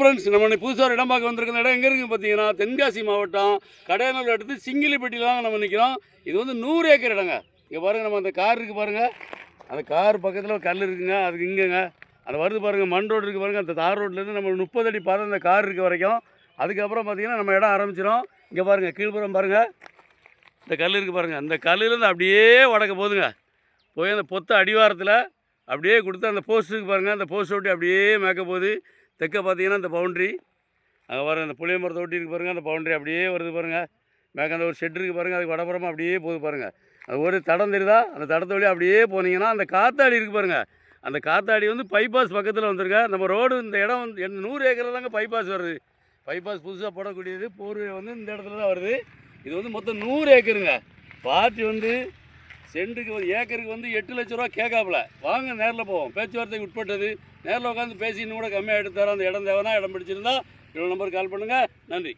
Friends, நம்ம இன்னைக்கு புதுசாக ஒரு இடம் பார்க்க வந்திருக்க இடம் எங்கே இருக்குது பார்த்தீங்கன்னா, தென்காசி மாவட்டம் கடையனூர் அடுத்து சிங்கிலிப்பட்டியில் தான் நம்ம நிற்கிறோம். இது வந்து 100 ஏக்கர் இடங்க. இங்கே பாருங்கள், நம்ம அந்த கார் இருக்குது பாருங்கள், அந்த கார் பக்கத்தில் ஒரு கல் இருக்குங்க, அதுக்கு இங்கேங்க அந்த வருது பாருங்கள், மண் ரோடு இருக்குது பாருங்கள். அந்த தார் ரோட்லேருந்து நம்ம 30 அடி பாதை அந்த கார் இருக்க வரைக்கும். அதுக்கப்புறம் பார்த்தீங்கன்னா நம்ம இடம் ஆரம்பிச்சிடும். இங்கே பாருங்கள், கீழ்ப்புறம் பாருங்கள், இந்த கல் இருக்குது பாருங்கள், அந்த கல்லுலேருந்து அப்படியே வடக்க போதுங்க. போய் அந்த பொத்த அடிவாரத்தில் அப்படியே கொடுத்து அந்த போஸ்ட் இருக்குது பாருங்கள், அந்த போஸ்ட் ஒட்டி அப்படியே மேய்க்க போகுது. தெற்க பார்த்தீங்கன்னா இந்த பவுண்ட்ரி, அங்கே பாருங்கள், அந்த புளிய மரத்தை ஒட்டி இருக்குது பாருங்கள், அந்த பவுண்ட்ரி அப்படியே வருது பாருங்கள். மேலே அந்த ஒரு ஷெட் இருக்குது பாருங்கள், அதுக்கு வடப்புறமா அப்படியே போகுது பாருங்கள். அது ஒரு தடம் தெரியுதா, அந்த தடத்தை வழியாக அப்படியே போனீங்கன்னா அந்த காத்தாடி இருக்குது பாருங்கள். அந்த காத்தாடி வந்து பைபாஸ் பக்கத்தில் வந்துருங்க. நம்ம ரோடு இந்த இடம் வந்து 100 ஏக்கரில் தாங்க பைபாஸ் வருது. பைபாஸ் புதுசாக போடக்கூடியது போர்வை வந்து இந்த இடத்துல தான் வருது. இது வந்து மொத்தம் 100 ஏக்கருங்க. பார்ட்டி வந்து சென்ட்டுக்கு ஒரு ஏக்கருக்கு வந்து 8 லட்ச ரூபா கேட்காப்புல. வாங்க நேரில் போவோம், பேச்சுவார்த்தைக்கு உட்பட்டது. நேரில் உட்காந்து பேசி இன்னும் கூட கம்மியாக எடுத்து தரோம். அந்த இடம் தேவைன்னா, இடம் பிடிச்சிருந்தா இவ்வளோ நம்பருக்கு கால் பண்ணுங்கள். நன்றி.